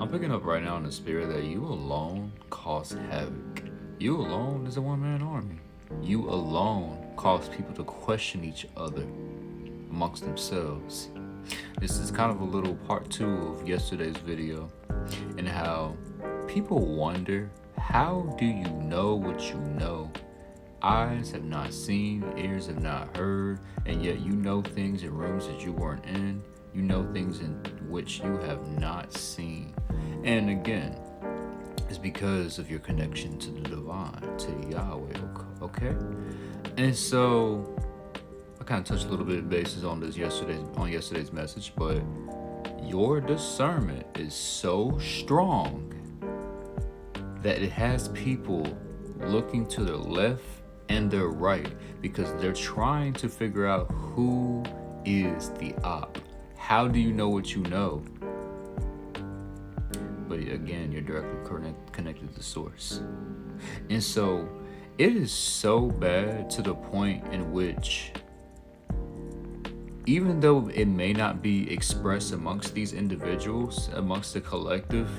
I'm picking up right now in the spirit that you alone cause havoc. You alone is a one-man army. You alone cause people to question each other amongst themselves. This is kind of a little part two of yesterday's video, and how people wonder, how do you know what you know? Eyes have not seen, ears have not heard, and yet you know things in rooms that you weren't in. You know things in which you have not seen. And again, it's because of your connection to the divine, to Yahweh, okay? And so I kind of touched a little bit of bases on yesterday's message, but your discernment is so strong that it has people looking to their left and their right because they're trying to figure out who is the op. How do you know what you know? But again, you're directly connected to source. And so it is so bad to the point in which, even though it may not be expressed amongst these individuals, amongst the collective,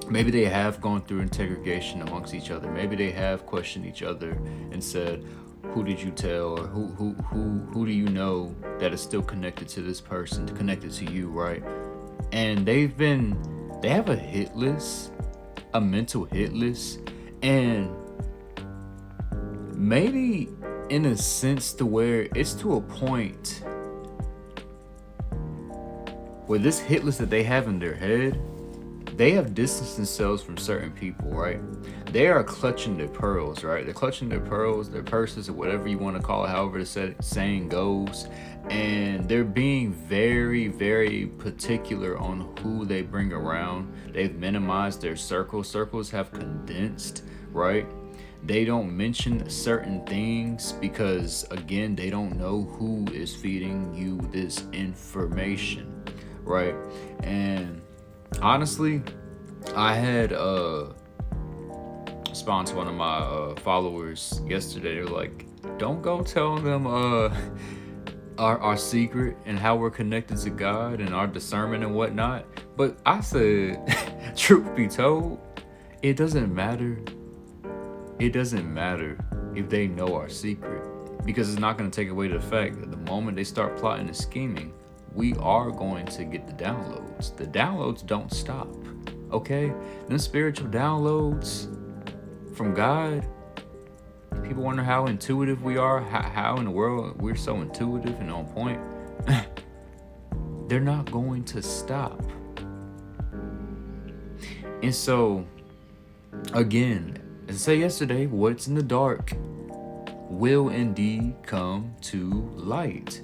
maybe they have gone through integration amongst each other. Maybe they have questioned each other and said, who did you tell, or who do you know that is still connected to this person, connected to you, right? And they have a hit list, a mental hit list, and maybe in a sense to where it's to a point where this hit list that they have in their head, they have distanced themselves from certain people, right? They are clutching their pearls, right? They're clutching their pearls, their purses, or whatever you want to call it, however the saying goes. And they're being very, very particular on who they bring around. They've minimized their circles. Circles have condensed, right? They don't mention certain things because, again, they don't know who is feeding you this information, right? And honestly, I had sponsor one of my followers yesterday. They're like, don't go tell them our secret and how we're connected to God and our discernment and whatnot. But I said, truth be told, it doesn't matter. It doesn't matter if they know our secret, because it's not going to take away the fact that the moment they start plotting and scheming, we are going to get the downloads. The downloads don't stop, okay? Them spiritual downloads from God, people wonder how intuitive we are, how in the world we're so intuitive and on point. They're not going to stop. And so, again, as I said yesterday, what's in the dark will indeed come to light.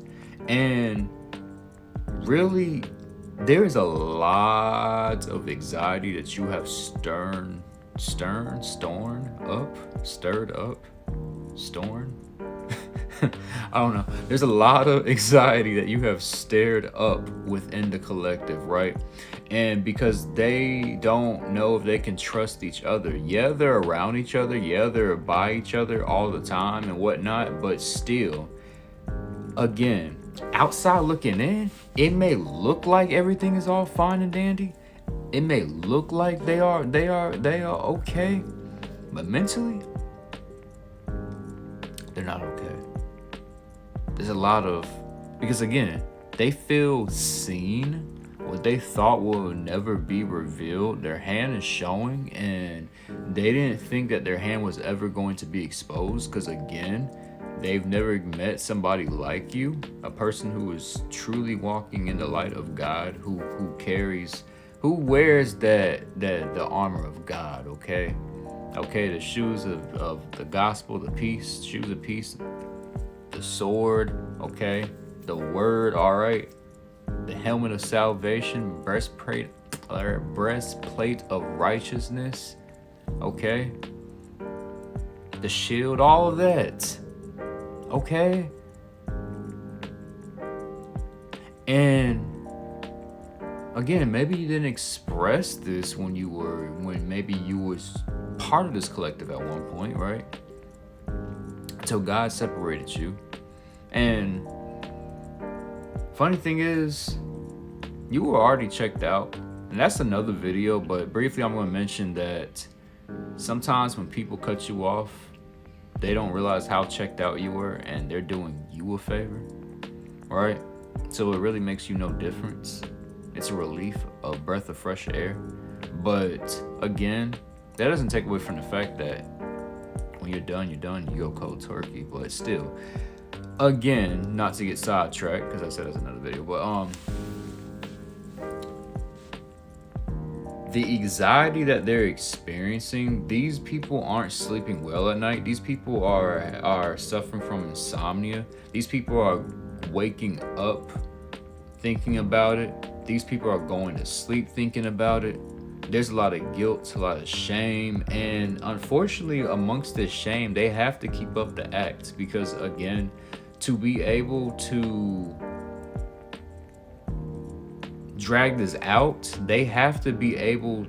And really, there is a lot of anxiety that you have stirred up. I don't know. There's a lot of anxiety that you have stirred up within the collective, right? And because they don't know if they can trust each other. Yeah, they're around each other. Yeah, they're by each other all the time and whatnot. But still, again, outside looking in, it may look like everything is all fine and dandy. It may look like they are okay. But mentally, they're not okay. There's a lot of, because again, they feel seen. What they thought will never be revealed, their hand is showing, and they didn't think that their hand was ever going to be exposed, because again, they've never met somebody like you, a person who is truly walking in the light of God, who wears the armor of God, okay, the shoes of the gospel, the peace, shoes of peace, the sword, okay, the word, all right, the helmet of salvation, breastplate of righteousness, okay, the shield, all of that, okay. And again, maybe you didn't express this when maybe you was part of this collective at one point, right? Until God separated you. And funny thing is, you were already checked out. And that's another video, but briefly I'm going to mention that sometimes when people cut you off, they don't realize how checked out you were and they're doing you a favor, right? So it really makes you no difference. It's a relief, a breath of fresh air. But again, that doesn't take away from the fact that when you're done, you go cold turkey. But still, again, not to get sidetracked, because I said that's another video, but the anxiety that they're experiencing, these people aren't sleeping well at night. These people are suffering from insomnia. These people are waking up thinking about it. These people are going to sleep thinking about it. There's a lot of guilt, a lot of shame, and unfortunately amongst this shame, they have to keep up the act because, again, to be able to drag this out, they have to be able,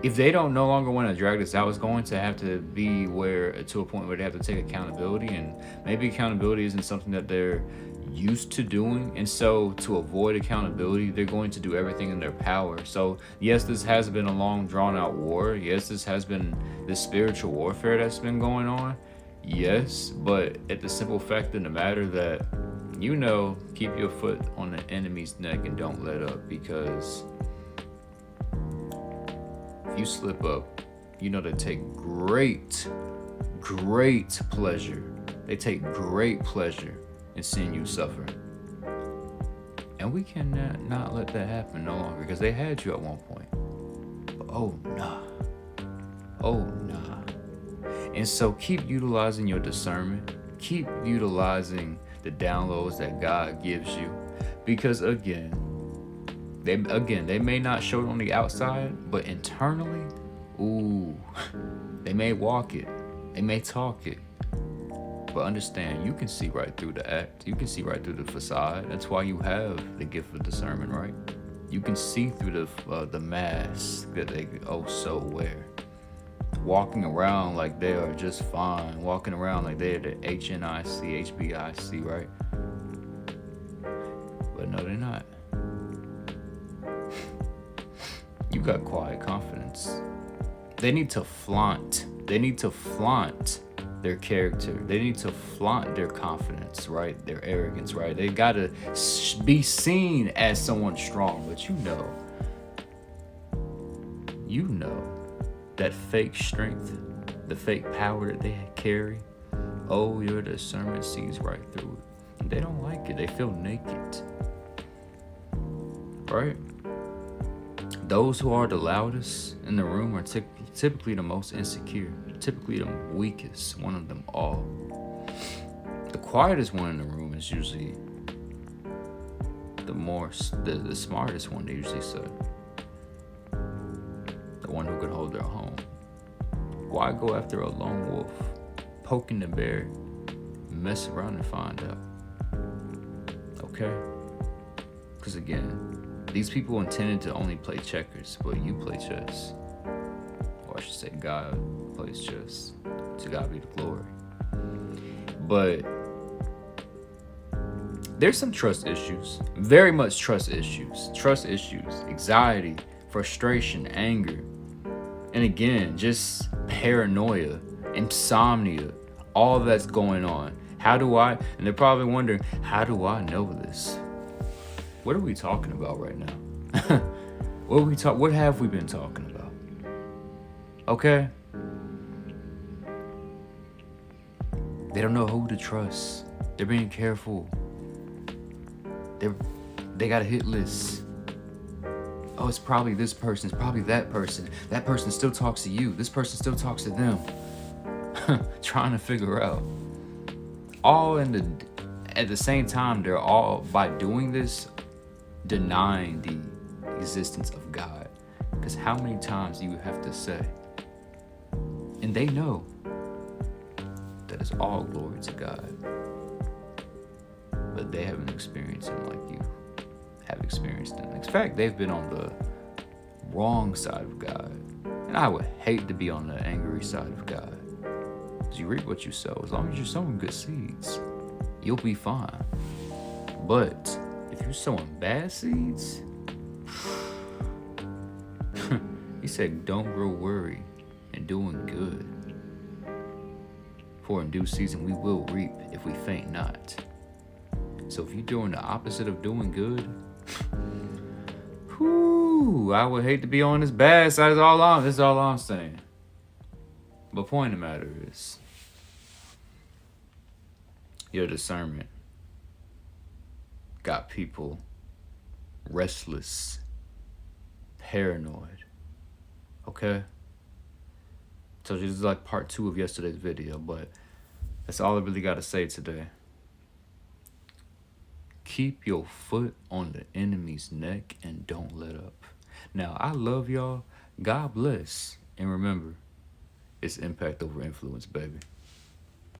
if they don't no longer want to drag this out, it's going to have to be to a point where they have to take accountability, and maybe accountability isn't something that they're used to doing, and so to avoid accountability, they're going to do everything in their power. So yes, this has been a long drawn out war. Yes, this has been this spiritual warfare that's been going on. Yes, but at the simple fact of the matter that, keep your foot on the enemy's neck and don't let up, because if you slip up, they take great pleasure. They take great pleasure in seeing you suffer. And we cannot let that happen no longer, because they had you at one point. But oh nah. And so keep utilizing your discernment. Keep utilizing the downloads that God gives you, because they may not show it on the outside, but internally, they may walk it, they may talk it. But understand, you can see right through the act. You can see right through the facade. That's why you have the gift of discernment, right? You can see through the mask that they so wear. Walking around like they are just fine. Walking around like they're the HNIC, HBIC, right? But no, they're not. You got quiet confidence. They need to flaunt. Their character. They need to flaunt their confidence, right? Their arrogance, right? They gotta be seen as someone strong, but that fake strength, the fake power that they carry, your discernment sees right through it. And they don't like it. They feel naked, right? Those who are the loudest in the room are typically the most insecure, typically the weakest, one of them all. The quietest one in the room is usually the smartest one, they usually say. The one who can hold their own. Why go after a lone wolf? Poking the bear, mess around and find out. Okay? Because again, these people intended to only play checkers, but you play chess. Or I should say God plays chess. To God be the glory. But there's some trust issues. Very much trust issues. Trust issues. Anxiety, frustration, anger. And again, just paranoia, insomnia. All that's going on. And they're probably wondering, how do I know this? What are we talking about right now? What have we been talking about? Okay? They don't know who to trust. They're being careful. They got a hit list. Oh, it's probably this person. It's probably that person. That person still talks to you. This person still talks to them. Trying to figure out. At the same time, they're all, by doing this, denying the existence of God. Because how many times do you have to say? And they know that it's all glory to God. But they haven't experienced Him like you have experienced Him. In fact, they've been on the wrong side of God. And I would hate to be on the angry side of God. Because you reap what you sow. As long as you're sowing good seeds, you'll be fine. But if you're sowing bad seeds, He said, don't grow weary in doing good. For in due season we will reap if we faint not. So if you're doing the opposite of doing good, whoo, I would hate to be on this bad side. This is all I'm saying. But point of the matter is, your discernment got people restless, paranoid. Okay? So this is like part 2 of yesterday's video, but that's all I really got to say today. Keep your foot on the enemy's neck and don't let up. Now, I love y'all. God bless. And remember, it's impact over influence, baby.